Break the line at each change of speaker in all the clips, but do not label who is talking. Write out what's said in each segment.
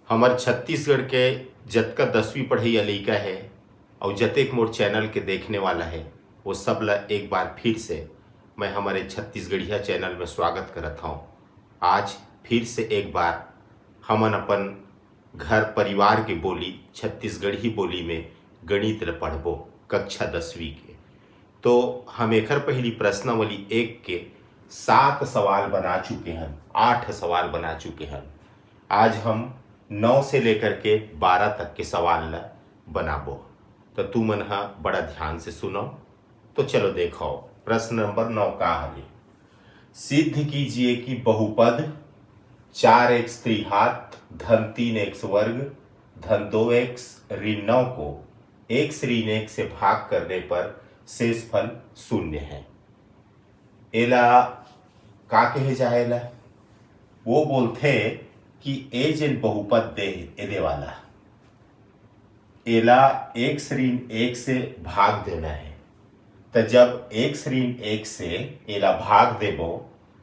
हमर छत्तीसगढ़ के जतका 10वीं पढ़इया लइका है और जतेक मोर चैनल के देखने वाला है वो सब ला एक बार फिर से मैं हमारे छत्तीसगढ़िया चैनल में स्वागत करत हूँ। आज फिर से एक बार हमन अपन घर परिवार के बोली छत्तीसगढ़ी बोली में गणित ल पढ़बो कक्षा 10वीं के। तो हम एकर पहली प्रश्नावली 1 के 7 सवाल बना चुके हैं, 8 सवाल बना चुके हैं। आज हम 9 से लेकर के 12 तक के सवाल ला बनाबो, तो तू मन हा बड़ा ध्यान से सुनो। तो चलो देखो प्रश्न नंबर 9 का है। सिद्ध कीजिए कि बहुपद 4x त्रिघात धन 3x वर्ग धन 2x ऋण 9 को x ऋण 1 से भाग करने पर शेष फल 0 है। एला का कहे जाएला? वो बोलते कि ए जेन बहुपद दे एदे वाला एला x ऋण 1 से भाग देना है। तो जब x ऋण 1 से एला भाग देबो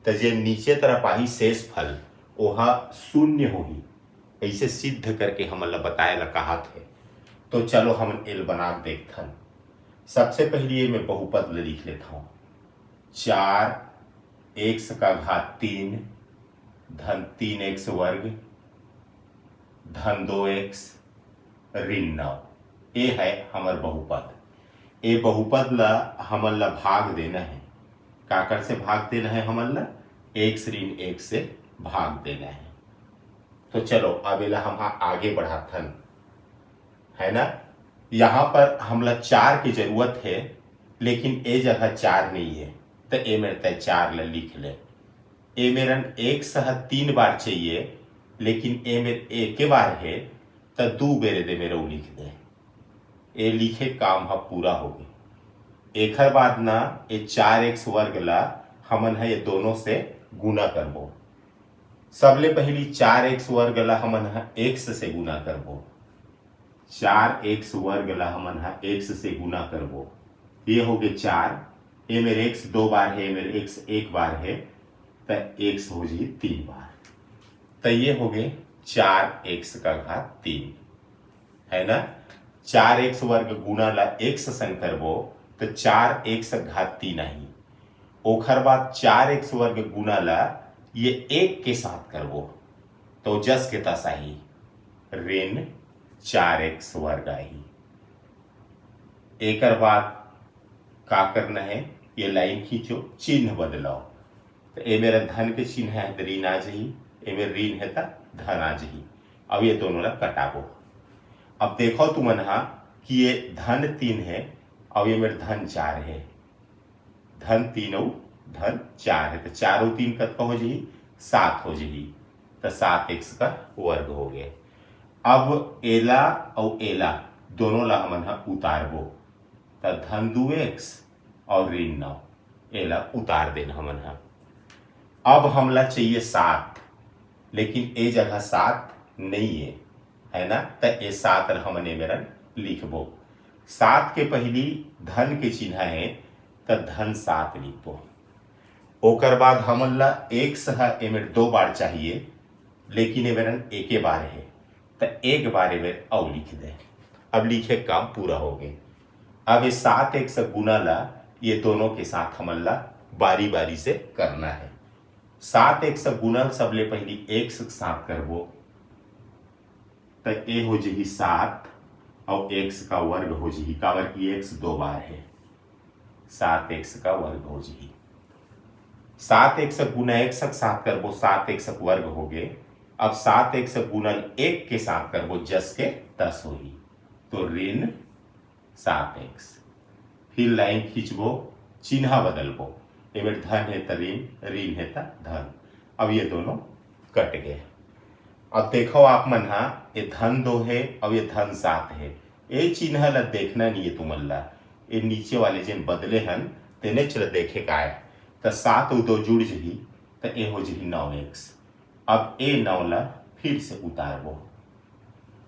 तो जे नीचे तरफ आई शेष फल ओहा 0 होगी। ऐसे सिद्ध करके हमन ला बताए ला कहा थे। तो चलो हम एल बना देखथन। सबसे पहले ये मैं बहुपद ले लिख लेता हूँ। 4x का घात 3 धन 3x वर्ग धन 2x ऋण 9 ये है हमार बहुपद। ये बहुपद ला हमन ला भाग देना है। काकर से भाग देना है? हमन ला x ऋण 1 से भाग देना है। तो चलो अब एला हम आगे बढ़ाथन, है ना। यहाँ पर हमला 4 की जरूरत है, लेकिन ए जगह 4 नहीं है, तो ए मेरे तय 4 ला लिख ले। ए मेरन 1 सह 3 बार चाहिए, लेकिन ए मेरे एक के बार है, तो 2 बेरे दे मेरे लिख दे। ए लिखे काम हा पूरा हो गए। एकर बाद ना ये 4x वर्ग ला हमन है ये दोनों से गुना करबो। सबले पहली 4x वर्ग ला हमन हा x से गुना करबो। 4x वर्ग ला हमन हा x से गुना करबो। ये हो गए 4। ये मेरे x 2 बार है, मेरे x 1 बार है, तो x हो जी 3 बार। तो ये हो गए 4x का घात 3, है ना। 4x वर्ग गुना ला x संग करबो तो 4x घात 3 आई। ओखर बाद 4x वर्ग गुना ला ये 1 के साथ करबो तो जस के तस आई ऋण 4x वर्ग आई। एकर बाद का करना है? ये लाइन खींचो, चिन्ह बदलाओ। तो ये मेरा धन के चिन्ह है तो ऋण आ जाही, ये मेरा ऋण है तो धन आ जाही। अब ये दोनों ला कटाबो। अब देखो तुमन हा कि ये धन 3 है और ये मेरा धन 4 है। धन 3 और धन 4 है, तो 4 और 3 कत हो जाही? 7 हो जाही। तो 7x का वर्ग हो गए। अब एला और एला दोनों ला हमन हा उतारबो, तो धन 2x और ऋण 9 एला उतार देना हमन हा। अब हमला चाहिए 7, लेकिन ए जगह 7 नहीं है ना। तो ए 7 हमन ए मेरा लिखबो। 7 के पहली धन के चिन्ह है, तो धन 7 लिखबो। ओकर बाद हमन ला x है ए मेरे 2 बार चाहिए, लेकिन ए मेरा 1 बार है, तो 1 बार ए मेरे और लिख दे। अब लिखे काम पूरा हो गए। अब ये 7x गुना ला ये दोनों के साथ हमन ला बारी बारी से करना है। 7x गुना सबले पहली x के साथ करबो, तो ए हो जाही 7 और x का वर्ग हो जाही। काबर की x 2 बार है, 7x का वर्ग हो जाही। 7x गुना x के साथ करबो, 7x वर्ग हो गए। अब 7x गुणन 1 के साथ करबो, जस के तस होही, तो ऋण 7x। फिर लाइन खींचबो, चिन्ह बदलबो। ए मेरे धन है तो ऋण, ऋण है तो धन। अब ये दोनों कट गए। अब देखो आप मन हा ये धन 2 है और ये धन 7 है। ये चिन्ह ला देखना नहीं है तुमन ला। ये नीचे वाले जिन बदले हन तेने चल देखे का है। तो 7 और 2 जुड़ जही, तो ए हो जही 9x। अब ए 9 ला फिर से उतारबो।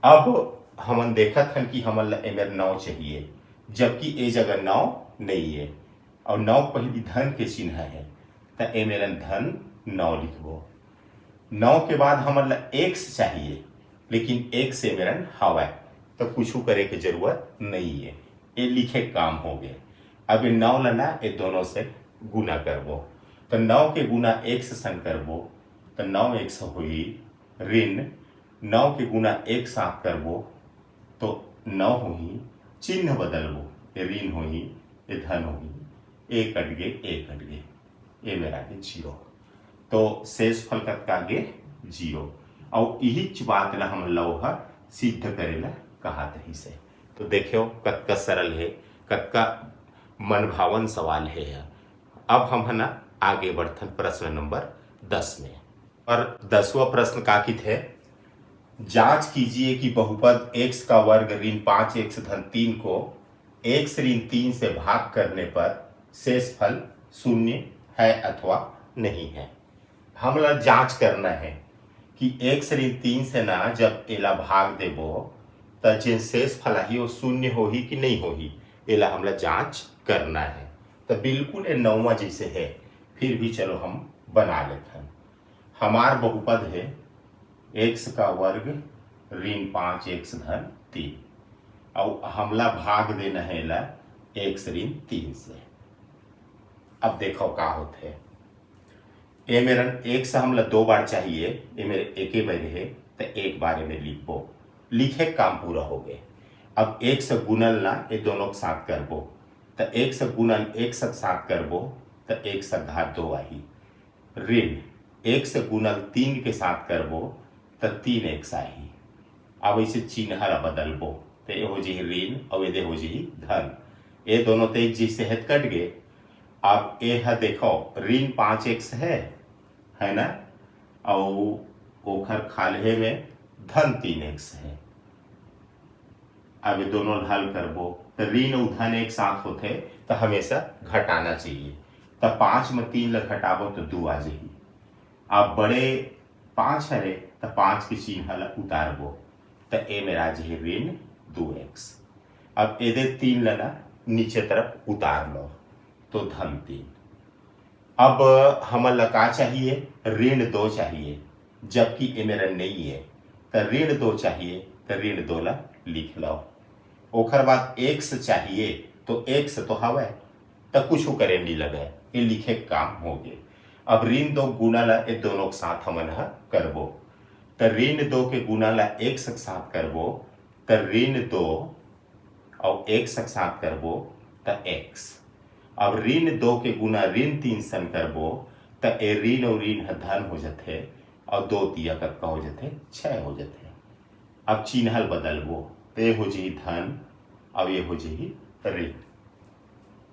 अब हमन देखत हन कि हमन ला ए मेरे 9 चाहिए, जबकि ए जगह 9 नहीं है और 9 पहली धन के चिन्ह है, तो ए मेरा धन 9 लिखबो। 9 के बाद हमन ला x चाहिए, लेकिन एक से मेरन हवा तो कुछ करे की जरूरत नहीं है, ये लिखे काम हो गए। अब ये 9 लना ये दोनों से गुना करबो तो 9 के गुना 1 से सन करबो तो 9 1 से हुई ऋण 9 के गुना 1 साथ करबो तो 9 हुई, चिन्ह बदलबो, ये ऋण हुई ये धन हुई, एक कट गए एक कट गए, ये मेरा के 0 तो शेष फल कतका गे 0। और यही बात ला हम लोग सिद्ध करेला कहा ही से। तो देखियो कतका सरल है, कतका मनभावन सवाल है। अब हम है ना आगे बढ़थन प्रश्न नंबर 10 में। और 10वां प्रश्न का कित है, जांच कीजिए कि बहुपद x का वर्ग ऋण 5x धन 3 को x ऋण 3 से भाग करने पर शेष फल 0 है अथवा नहीं है। हमला जांच करना है कि x ऋण 3 से ना जब एला भाग देबो तो जे शेष फल ही वो 0 हो ही कि नहीं हो ही, एला हमला जांच करना है। तो बिल्कुल ये 9वां जैसे है, फिर भी चलो हम बना लेते हैं। हमार बहुपद है x का वर्ग ऋण 5x धन 3 और हमला भाग देना है ला x ऋण 3 से। अब देखो का होते है, ये मेरा एक से हमला 2 बार चाहिए, ये मेरे एक ही बार है तो एक बार में लिखबो, लिखे काम पूरा हो गए। अब 1 से गुणन ला ये दोनों के साथ करबो तो 1 से गुणन 1 से साथ करबो तो 1 से घात 2 आई, ऋण 1 से गुणन 3 के साथ करबो तो 3x आई। अब इसे चिन्ह बदलबो तो ये हो जी ऋण और ये हो जी धन, ये दोनों तो एक जैसे है कट गए। अब ये है देखो ऋण 5x है ना, और ओखर खाले में धन 3x है। अब ये दोनों हल करबो तो ऋण और धन एक साथ होते तो हमेशा घटाना चाहिए, तो 5 में 3 ल घटाबो तो 2 आ जाएगी। अब बड़े 5 है तो 5 के चिन्ह ला उतारबो तो ए मेरा जी ऋण 2x। अब ये 3 लना नीचे तरफ उतार लो तो धन 3। अब हमें लगा चाहिए ऋण 2 चाहिए, जबकि ये मेरा नहीं है तो ऋण 2 चाहिए तो ऋण 2 ला लिख लो। ओखर बाद x चाहिए तो x तो हवा तो कुछ करे नहीं लगे, ये लिखे काम हो गए। अब ऋण 2 गुना ला ये दोनों के साथ हमन करबो तो ऋण 2 के गुना ला x के साथ करबो तो ऋण 2 और x के साथ करबो तो x। अब ऋण 2 के गुना ऋण 3 सन करबो तो ए ऋण और ऋण धन हो जाते और 2 तिया कक्का हो जाते 6 हो जाते। अब चिन्ह बदलबो तो ये हो जी धन और ये हो जी ऋण,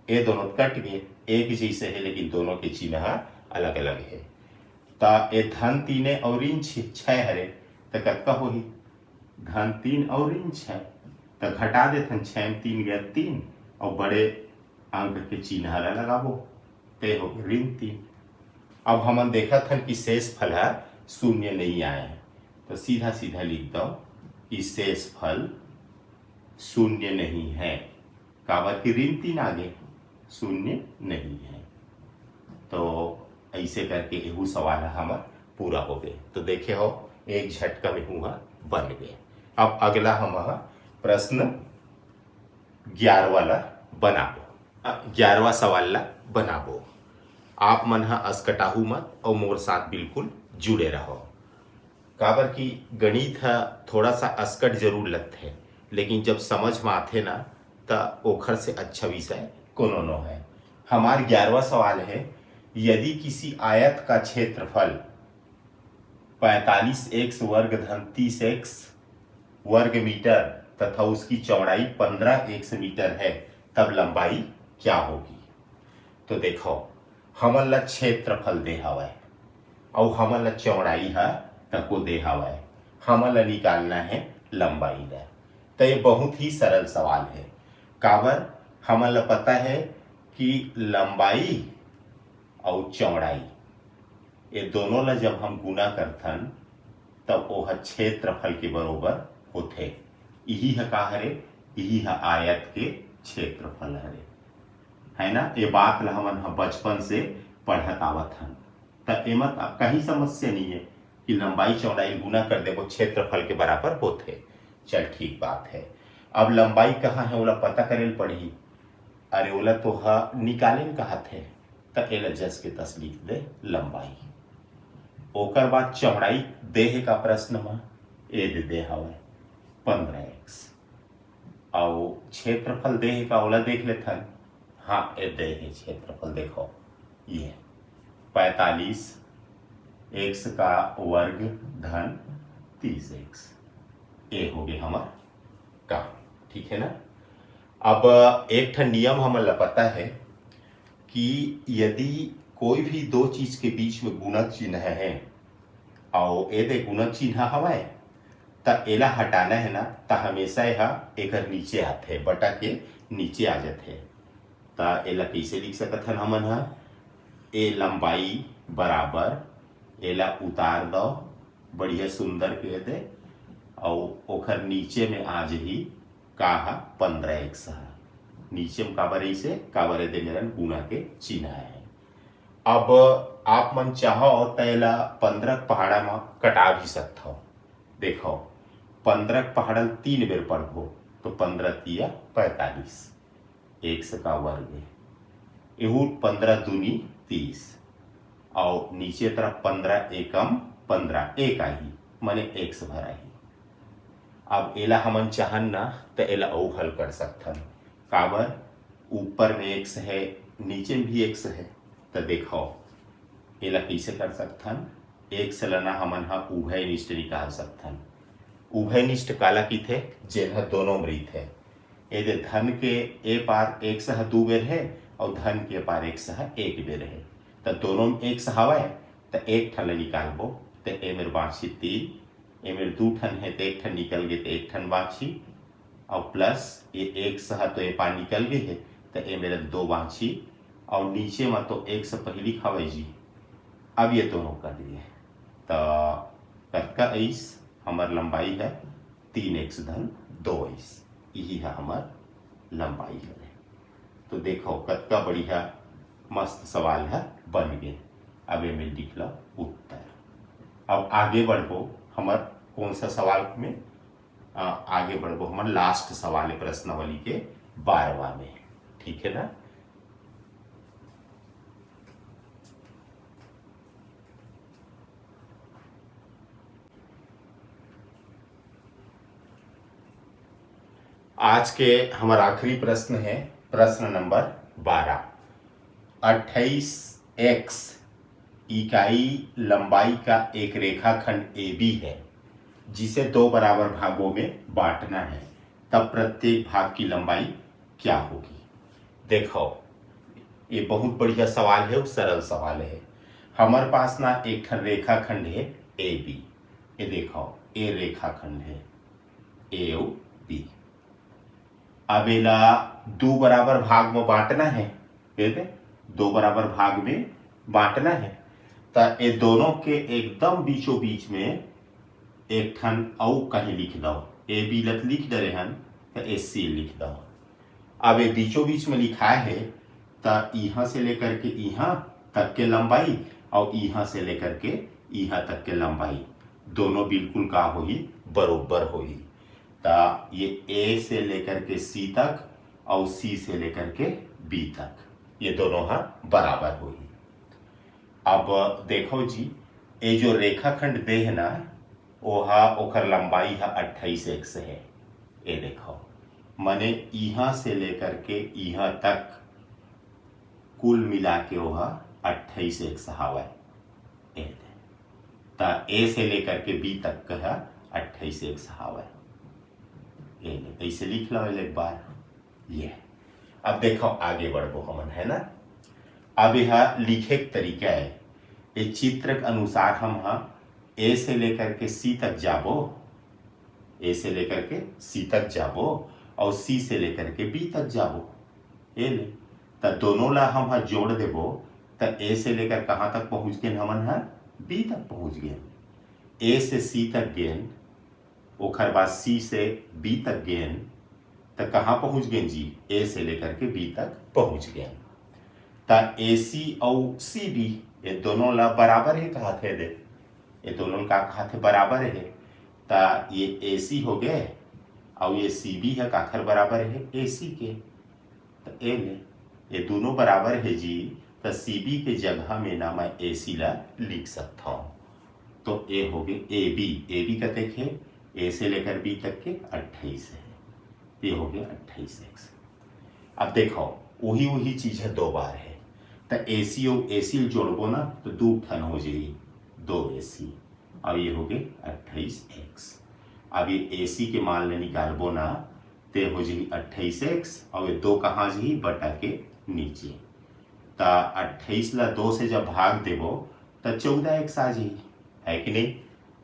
ये दोनों कट गए एक जैसे है लेकिन दोनों के चिन्ह अलग अलग है। तो ये धन 3 और ऋण 6 हरे तो कतका हो ही धन 3 और ऋण 6 तो घटा देथन 6 में 3 गया 3 और बड़े अंक के चिन्ह लगाबो ते हो ऋण 3। अब हम देखा था कि शेष फल 0 नहीं आए हैं तो सीधा सीधा लिख दो कि शेष फल 0 नहीं है, काबर की ऋण 3 आगे 0 नहीं है। तो ऐसे करके यहू सवाल हमारा पूरा हो गए। तो देखे हो एक झटका में हुआ बन गए। अब अगला हम प्रश्न 11 वाला बनाबो, 11वां सवाल ला बनाबो। आप मन अस्कटाहू मत और मोर साथ बिल्कुल जुड़े रहो, काबर की गणित थोड़ा सा अस्कट जरूर लगते है लेकिन जब समझ में आते ना तो ओखर से अच्छा विषय कोनो नो है। हमार 11वां सवाल है, यदि किसी आयत का क्षेत्रफल 45x वर्ग धन 30x वर्ग मीटर तथा उसकी चौड़ाई 15x मीटर है तब लंबाई क्या होगी। तो देखो हमन ला क्षेत्रफल दे हवा और हमन ला चौड़ाई तको दे हवा, हमन ला निकालना है लंबाई ला। तो ये बहुत ही सरल सवाल है, काबर हमन ला पता है कि लंबाई और चौड़ाई ये दोनों ला जब हम गुना करथन तब वो क्षेत्रफल के बरोबर होते। यही का हरे, यही आयत के क्षेत्रफल हरे, है ना। ये बात ला हमन बचपन से पढ़त आवत हन तो एमत कहीं समस्या नहीं है। कि लंबाई चौड़ाई गुना कर दे वो क्षेत्रफल के बराबर होते। चल ठीक बात है। अब लंबाई कहाँ है ओला पता करे पड़ी। अरे ओला तो निकाले कहा थे तो एला जस के तस लिख दे लंबाई। ओकर बाद चौड़ाई देह का प्रश्न में ए दे हवे 15x और क्षेत्रफल देह का ओला देख लेथन। हाँ ए देह क्षेत्रफल देखो ये 45 x का वर्ग धन 30x ए हो गए हमार काम। ठीक है ना। अब एक ठन नियम हमें पता है कि यदि कोई भी दो चीज के बीच में गुणक चिन्ह है और ए गुणक चिन्ह हवा तो एला हटाना है ना तो हमेशा यह एक नीचे आते बटा के नीचे आ जाते। तो एला कैसे लिख सकत हन हमन ए लंबाई बराबर एला उतार दो बढ़िया सुंदर के दे और ओखर नीचे में आज ही का 15x नीचे में काबर ऐसे काबर दे मेरन गुना के चिन्ह है। अब आप मन चाहो तो एला 15 पहाड़ा में कटा भी सकते हो। देखो 15 पहाड़ल 3 बेर पढ़ो तो 15 तिया 45 x का वर्ग एहू 15 दूनी 30 और नीचे तरफ 15 एकम 15 एक आई मने x भर आई। अब एला हमन चाहन ना तो एला औ हल कर सकथन काबर ऊपर में x है नीचे में भी x है। तो देखो एला कैसे कर सकथन x लना हमन उभयनिष्ठ निकाल सकथन। उभयनिष्ठ काला की थे जेन दोनों मृत है। यदि धन के ए पार x 2 बेर है और धन के पार x 1 बेर है तो दोनों में x हवा तो एक ठन निकालबो तो ए मेरे बाछी 3 ए मेरे 2 ठन है तो एक ठन निकल गए तो एक ठन बाछी और प्लस ये x तो ए पार निकल गए है तो ए मेरे 2 बाछी और नीचे में तो एक से पहली खावे जी। अब ये दोनों कर दिए तो कतका ऐस हमार लंबाई है 3x धन 2x यही है हमार लंबाई है। तो देखो कतका बढ़िया मस्त सवाल है बन गए। अब ये में लिख लो उत्तर। अब आगे बढ़बो हमार कौन सा सवाल में आगे बढ़बो हमार लास्ट सवाल है प्रश्नावली के 12वां में। ठीक है ना। आज के हमारा आखिरी प्रश्न है प्रश्न नंबर 12। 28x इकाई लंबाई का एक रेखाखंड AB है जिसे 2 बराबर भागों में बांटना है तब प्रत्येक भाग की लंबाई क्या होगी। देखो ये बहुत बढ़िया सवाल है और सरल सवाल है। हमारे पास ना एक रेखाखंड है AB। ये देखो ए रेखाखंड है ए और B। अब एला 2 बराबर भाग में बांटना है। 2 बराबर भाग में बांटना है तो ये दोनों के एकदम बीचों बीच में एक ठन औ कहीं लिख दो ए बी लत लिख दे हन तो एस सी लिख दो। अब ये बीचों बीच में लिखा है तो यहाँ से लेकर के यहाँ तक के लंबाई और यहाँ से लेकर के यहाँ तक के लंबाई दोनों बिल्कुल का होगी बरोबर होगी। तो ये ए से लेकर के सी तक और सी से लेकर के बी तक ये दोनों बराबर होगी। अब देखो जी ये जो रेखाखंड दे है ना वो ओखर लंबाई है 28x है। ये देखो माने यहाँ से लेकर के यहाँ तक कुल मिला के वो 28x हवा। तो ए से लेकर के बी तक का 28x हवा। ऐसे लिख लो एक बार ये। अब देखो आगे बढ़ो हमन है ना। अब यह लिखे के तरीका है ये चित्र के अनुसार हम ए से लेकर के सी तक जाबो ए से लेकर के सी तक जाबो और सी से लेकर के बी तक जाबो। ये ले तो दोनों ला हम जोड़ देबो तो ए से लेकर कहाँ तक पहुँच गए हमन बी तक पहुँच गए। ए से सी तक गेन ओखर बाद सी से बी तक गेन तो कहाँ पहुँच गए जी ए से लेकर के बी तक पहुँच गए। तो ए सी और सी बी ये दोनों ला बराबर ही कहा थे दे ये दोनों का खाते बराबर है, तो ये ए सी हो गए और ये सी बी है काखर बराबर है ए सी के, तो ए ले ये दोनों बराबर है जी, तो सी बी के जगह में ना मैं ए सी ला लिख सकता हूँ। तो ए हो गए ए बी का देखे ए से लेकर बी तक के 28 है, ये हो गया 28x। अब देखो वही चीज है दो बार है, तो ए सी और ए सी जोड़बो ना तो 2 ठन हो जाएगी 2AC, और ये हो गए 28x। अब ये ए सी के मान ले निकालबो ना ते हो जाएगी 28x, और ये 2 कहाँ जी बटा के नीचे, तो 28 ला 2 से जब भाग देबो तो 14x आ जाएगी, है कि नहीं।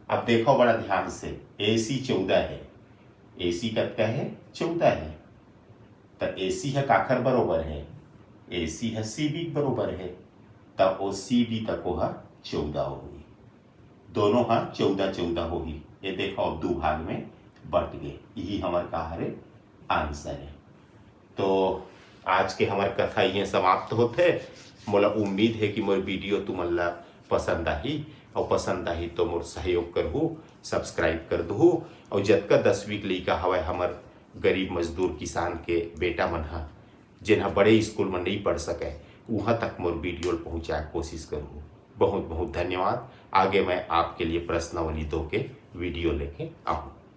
अब देखो बड़ा ध्यान से, ए सी 14 है, ए सी कितना है 14 है, तो ए सी है काखर बरोबर है, ए सी है सी बी बरोबर है, तब वो सी बी तक वो 14 होगी, दोनों 14 होगी। ये देखो अब 2 भाग में बट गए, यही हमारे का आंसर है। तो आज के हमारे कथा ये समाप्त होते। मोला उम्मीद है कि मोर वीडियो तुमला पसंद आई, और पसंद आई तो मोर सहयोग करहु, सब्सक्राइब कर दहु, और जतका 10वीं के लइका हवय हमर गरीब मजदूर किसान के बेटा मन ह जिन्हा बड़े स्कूल में नहीं पढ़ सके वहाँ तक मोर वीडियो पहुँचाए कोशिश करूँ। बहुत बहुत धन्यवाद। आगे मैं आपके लिए प्रश्नावली 2 के वीडियो लेके आऊँ।